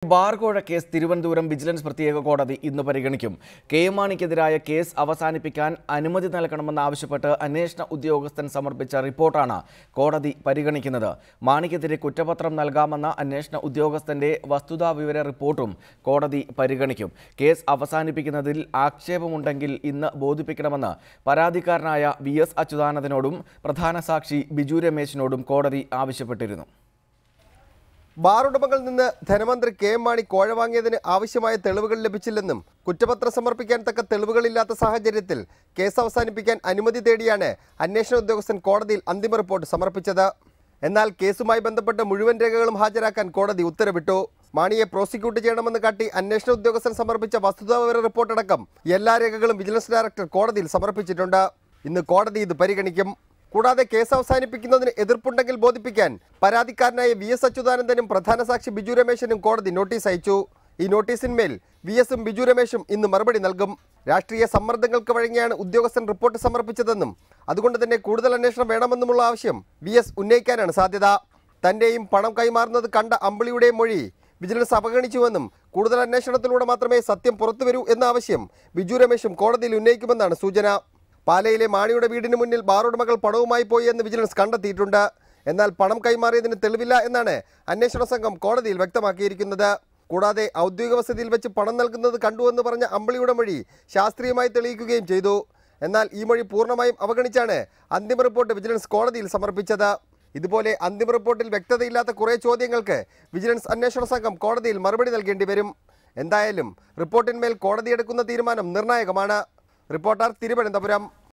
ബാർകോഴ case Thiruvananthapuram vigilance പ്രത്യേക കോടതി ഇന്ന് പരിഗണിക്കും. കെ മാണിക്കെതിരായ കേസ് അവസാനിപ്പിക്കാൻ അനുമതി നൽകണമെന്നാവശ്യപ്പെട്ട് അന്വേഷണ ഉദ്യോഗസ്ഥൻ സമർപ്പിച്ച റിപ്പോർട്ടാണ് കോടതി പരിഗണിക്കുന്നത്. മാണിക്കെതിരെ കുറ്റപത്രം നൽകാമെന്ന അന്വേഷണ ഉദ്യോഗസ്ഥന്റെ വസ്തുതാവിവര റിപ്പോർട്ടും കോടതി പരിഗണിക്കും. കേസ് അവസാനിപ്പിക്കുന്നതിൽ ആക്ഷേപമുണ്ടെങ്കിൽ ഇന്ന് ബോധിപ്പിക്കണമെന്ന് പരാതിക്കാരനായ VS അച്യുതാനന്ദനോടും പ്രധാന സാക്ഷി ബിജു രമേശിനോടും കോടതി ആവശ്യപ്പെട്ടിരുന്നു. ബാർ ഉടമകളിൽ നിന്ന് ധനമന്ത്രി കെ മാണി കോഴ വാങ്ങിയതിന് ആവശ്യമായ തെളിവുകൾ ലഭിച്ചില്ലെന്നും കുറ്റപത്രം സമർപ്പിക്കാൻ തക്ക തെളിവുകളില്ലാത്ത സാഹചര്യത്തിൽ കേസ് അവസാനിപ്പിക്കാൻ അനുമതി തേടിയാണ് അന്വേഷണ ഉദ്യോഗസ്ഥൻ കോടതിയിൽ അന്തിമ റിപ്പോർട്ട് സമർപ്പിച്ചത്. എന്നാൽ കേസുമായി ബന്ധപ്പെട്ട് മുഴുവൻ രേഖകളും ഹാജരാക്കാൻ കോടതി ഉത്തരവിട്ടു. മാണിയെ പ്രോസിക്യൂട്ട് ചെയ്യണമെന്ന് കാട്ടി അന്വേഷണ ഉദ്യോഗസ്ഥൻ സമർപ്പിച്ച വസ്തുതാവിവര റിപ്പോർട്ടടക്കം എല്ലാ രേഖകളും വിജിലൻസ് ഡയറക്ടർ കോടതിയിൽ സമർപ്പിച്ചിട്ടുണ്ട്. ഇന്ന് കോടതി ഇത് പരിഗണിക്കും. കൂടാതെ കേസ് അവസാനിപ്പിക്കുന്നതിന് എതിർപ്പുണ്ടെങ്കിൽ ബോധിപ്പിക്കാൻ പരാതിക്കാരനായ VS അച്യുതാനന്ദനും പ്രധാന സാക്ഷി ബിജു രമേശിനും കോടതി നോട്ടീസ് അയച്ചു. ഈ നോട്ടീസിന്മേൽ VSഉം ബിജു രമേശും ഇന്ന് മറുപടി നൽകും. രാഷ്ട്രീയ സമ്മർദ്ദങ്ങൾക്ക് വഴങ്ങിയാണ് ഉദ്യോഗസ്ഥൻ റിപ്പോർട്ട് സമർപ്പിച്ചതെന്നും അതുകൊണ്ട് തന്നെ കൂടുതൽ അന്വേഷണം വേണമെന്നുമുള്ള ആവശ്യം VS ഉന്നയിക്കാനാണ് സാധ്യത. തന്റെയും പണം കൈമാറുന്നത് കണ്ട അമ്പിളിയുടെയും മൊഴി വിജിലൻസ് അവഗണിച്ചുവെന്നും കൂടുതൽ അന്വേഷണത്തിലൂടെ മാത്രമേ സത്യം പുറത്തുവരൂ എന്ന ആവശ്യം ബിജു രമേശും കോടതിയിൽ ഉന്നയിക്കുമെന്നാണ് സൂചന. പാലയിലെ മാണിയുടെ വീടിന് മുന്നിൽ ബാർ ഉടമകൾ പണവുമായി പോയി എന്ന് വിജിലൻസ് കണ്ടെത്തിയിട്ടുണ്ട്. എന്നാൽ പണം കൈമാറിയതിന് തെളിവില്ല എന്നാണ് അന്വേഷണ സംഘം കോടതിയിൽ വ്യക്തമാക്കിയിരിക്കുന്നത്. കൂടാതെ ഔദ്യോഗിക വസതിയിൽ വെച്ച് പണം നൽകുന്നത് കണ്ടുവെന്ന് പറഞ്ഞ അമ്പിളിയുടെ മൊഴി ശാസ്ത്രീയമായി തെളിയിക്കുകയും ചെയ്തു. എന്നാൽ ഈ മൊഴി പൂർണ്ണമായും അവഗണിച്ചാണ് അന്തിമ റിപ്പോർട്ട് വിജിലൻസ് കോടതിയിൽ സമർപ്പിച്ചത്. ഇതുപോലെ അന്തിമ റിപ്പോർട്ടിൽ വ്യക്തതയില്ലാത്ത കുറേ ചോദ്യങ്ങൾക്ക് വിജിലൻസ് അന്വേഷണ സംഘം കോടതിയിൽ മറുപടി നൽകേണ്ടി വരും. എന്തായാലും റിപ്പോർട്ടിന്മേൽ കോടതിയെടുക്കുന്ന തീരുമാനം നിർണായകമാണ്. റിപ്പോർട്ടർ തിരുവനന്തപുരം.